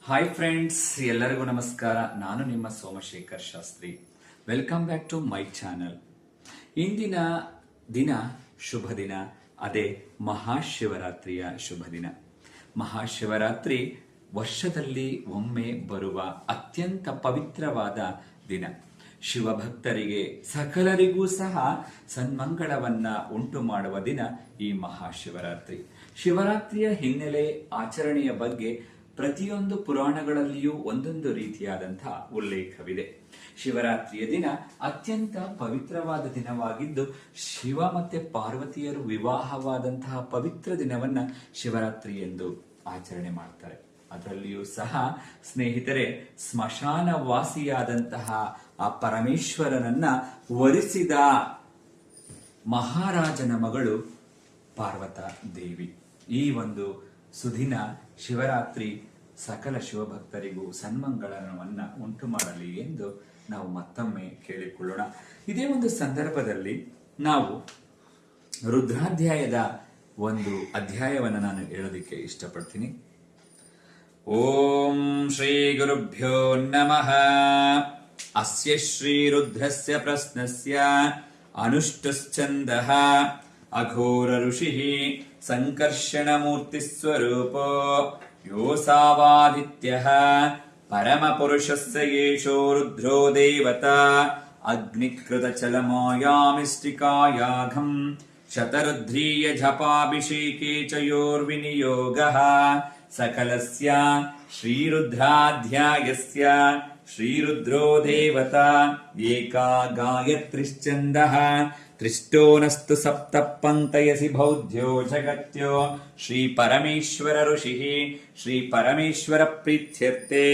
Hi friends, ಎಲ್ಲರಿಗೂ ನಮಸ್ಕಾರ. ನಾನು ನಿಮ್ಮ Somashekhar Shastri. Welcome back to my channel. ಇಂದಿನ ದಿನ ಶುಭ ದಿನ, ಅದೇ ಮಹಾಶಿವರಾತ್ರಿಯ ಶುಭ ದಿನ. ಮಹಾಶಿವರಾತ್ರಿ ವರ್ಷದಲ್ಲಿ ಒಮ್ಮೆ ಬರುವ ಅತ್ಯಂತ ಪವಿತ್ರವಾದ ದಿನ. ಶಿವಭಕ್ತರಿಗೆ ಸಕಲರಿಗೂ ಸಹ ಸನ್ಮಂಗಳವನ್ನ ಉಂಟು ಮಾಡುವ ದಿನ ಈ ಮಹಾಶಿವರಾತ್ರಿ. ಶಿವರಾತ್ರಿಯ ಹಿನ್ನೆಲೆ, ಆಚರಣೆಯ ಬಗ್ಗೆ ಪ್ರತಿಯೊಂದು ಪುರಾಣಗಳಲ್ಲಿಯೂ ಒಂದೊಂದು ರೀತಿಯಾದಂತಹ ಉಲ್ಲೇಖವಿದೆ. ಶಿವರಾತ್ರಿಯ ದಿನ ಅತ್ಯಂತ ಪವಿತ್ರವಾದ ದಿನವಾಗಿದ್ದು, ಶಿವ ಮತ್ತೆ ಪಾರ್ವತಿಯರು ವಿವಾಹವಾದಂತಹ ಪವಿತ್ರ ದಿನವನ್ನ ಶಿವರಾತ್ರಿ ಎಂದು ಆಚರಣೆ ಮಾಡ್ತಾರೆ. ಅದರಲ್ಲಿಯೂ ಸಹ ಸ್ನೇಹಿತರೆ, ಸ್ಮಶಾನ ವಾಸಿಯಾದಂತಹ ಆ ಪರಮೇಶ್ವರನನ್ನ ವರಿಸಿದ ಮಹಾರಾಜನ ಮಗಳು ಪಾರ್ವತ ದೇವಿ. ಈ ಒಂದು ಸುದಿನ ಶಿವರಾತ್ರಿ ಸಕಲ ಶಿವಭಕ್ತರಿಗೂ ಸನ್ಮಂಗಳನವನ್ನ ಉಂಟು ಮಾಡಲಿ ಎಂದು ನಾವು ಮತ್ತೊಮ್ಮೆ ಕೇಳಿಕೊಳ್ಳೋಣ. ಇದೇ ಒಂದು ಸಂದರ್ಭದಲ್ಲಿ ನಾವು ರುದ್ರಾಧ್ಯಾಯದ ಒಂದು ಅಧ್ಯಾಯವನ್ನು ನಾನು ಹೇಳೋದಿಕ್ಕೆ ಇಷ್ಟಪಡ್ತೀನಿ. ಓಂ ಶ್ರೀ ಗುರುಭ್ಯೋ ನಮಃ. ಅಸ್ಯ ಶ್ರೀ ರುದ್ರಸ್ಯ ಪ್ರಶ್ನಸ್ಯ ಅನುಷ್ಠಶ್ಚಂದಃ ಅಘೋರ ಋಷಿಃ ಸಂಕರ್ಷಣ ಮೂರ್ತಿ ಸ್ವರೂಪೋ ಯೋಸಾವಾದಿತ್ಯಃ ಪರಮ ಪುರುಷಸ್ಯ ಯೇಷೋ ರುದ್ರೋ ದೇವತಾ ಅಗ್ನಿಕೃತ ಚಲಮಾಯಾಮಿಷ್ಟಿಕಾಯಾಘಂ ಶತರುದ್ರೀಯ ಜಪಾಭಿಷೇಕೆ ಚಯೋರ್ವಿನಿಯೋಗಃ ಸಕಲಸ್ಯ ಶ್ರೀರುದ್ರಾಧ್ಯಾಯಸ್ಯ ಶ್ರೀರುದ್ರೋ ದೇವತಾ ಏಕಾ ಗಾಯತ್ರಿಶ್ಚಂದಃ ತ್ರಿಷ್ಟೋನಸ್ತು ಸಪ್ತ ಪಂತಯಸಿ ಬೌದ್ಧೋ ಜಗತ್ಯೋ ಶ್ರೀ ಪರಮೇಶ್ವರ ಋಷಿಃ ಶ್ರೀ ಪರಮೇಶ್ವರ ಪ್ರೀತ್ಯರ್ಥೆ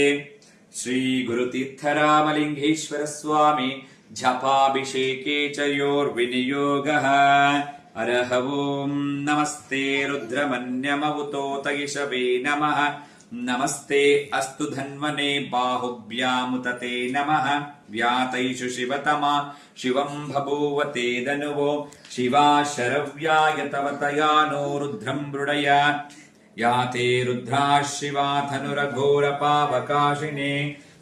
ಶ್ರೀ ಗುರುತೀರ್ಥರಾಮಲಿಂಗೇಶ್ವರ ಸ್ವಾಮಿ ಜಪಾಭಿಷೇಕೆ ಚಯೋರ್ವಿನಿಯೋಗಃ. ಹರಃ ಓಂ ನಮಸ್ತೆ ರುದ್ರಮನ್ಯಮವುತೋತಯಿಷವೇ ನಮಃ. ನಮಸ್ತೆ ಅಸ್ತು ಧನ್ವನೆ ಬಾಹುಭ್ಯಾಮುತತೆ ನಮಃ. ವ್ಯಾತೈಷು ಶಿವತಮ ಶಿವಂ ಬಭೂವತೆ ಧನುವೋ ಶಿವಾ ಶರವ್ಯಾಯ ತವ ತಯಾನೋ ರುದ್ರಂ ಮೃಡಯ ಯಾತೆ ರುದ್ರಾ ಶಿವಾ ಧನುರಘೋರ ಪಾವಕಾಶಿನೇ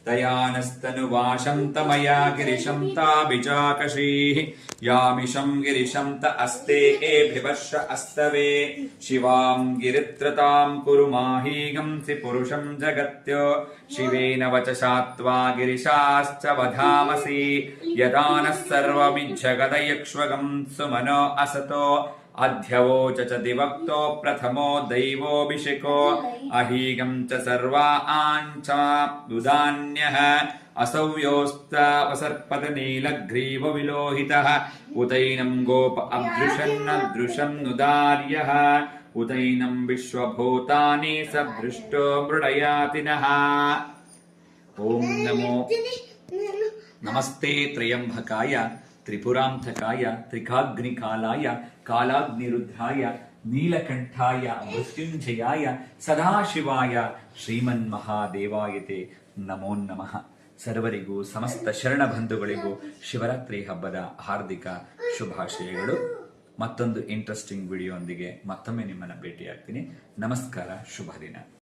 ತಯಾನಸ್ತನುವಾಶಂ ತಮಯಾ ಗಿರಿಶಂ ತಾಭಿಜಾಕಶೀಃ ಯಾಮಿಶಂ ಗಿರಿಶಂ ತ ಅಸ್ತೆ ಏಭಿವರ್ಷ ಅಸ್ತವೇ ಶಿವಾಂ ಗಿರಿತ್ರತಾಂ ಕುರು ಮಾಹೀಗಂ ತ್ರಿಪುರುಷಂ ಜಗತ್ಯೋ ಶಿವೇನ ವಚಸಾತ್ವಾ ಗಿರಿಶಾಶ್ಚ ವಧಾಮಸಿ ಯದಾನಃ ಸರ್ವಮಿಜ್ಜಗದಯಕ್ಷ್ವಗಂ ಸುಮನೋ ಅಸತೋ ಅಧ್ಯವೋಚ ಚ ದಿವಕ್ತೋ ಪ್ರಥಮೋ ದೈವೋಭಿಷೇಕೋ ಅಹೀಗಂ ಚ ಸರ್ವಾ ಆಂಚ ದುದಾನ್ಯಃ ಅಸೌಯೋಸ್ತಾವಸರ್ಪದ ನೀಲಗ್ರೀವ ವಿಲೋಹಿತಃ ಉತೈನಂ ಗೋಪ ಅಭೃಷನ್ನದೃಶಂ ನುದಾರ್ಯಃ ಉತೈನಂ ವಿಶ್ವಭೂತಾನಿ ಸಭೃಷ್ಟೋ ಮೃಡಯಾತಿನಃ. ಓಂ ನಮೋ ನಮಸ್ತೆ ತ್ರಯಂಬಕಾಯ ತ್ರಿಪುರಾಂತಕಾಯ ತ್ರಿಕಾಗ್ನಿಕಾಲಾಯ ಕಾಲಾಗ್ನಿರುದ್ರಾಯ ನೀಲಕಂಠಾಯ ಮೃತ್ಯುಂಜಯಾಯ ಸದಾಶಿವಾಯ ಶ್ರೀಮನ್ಮಹಾದೇವಾಯತೆ ನಮೋ ನಮಃ. ಸರ್ವರಿಗೂ ಸಮಸ್ತ ಶರಣ ಬಂಧುಗಳಿಗೂ ಶಿವರಾತ್ರಿ ಹಬ್ಬದ ಹಾರ್ದಿಕ ಶುಭಾಶಯಗಳು. ಮತ್ತೊಂದು ಇಂಟ್ರೆಸ್ಟಿಂಗ್ ವಿಡಿಯೋ ಒಂದಿಗೆ ಮತ್ತೊಮ್ಮೆ ನಿಮ್ಮನ್ನ ಭೇಟಿಯಾಗ್ತೀನಿ. ನಮಸ್ಕಾರ, ಶುಭ ದಿನ.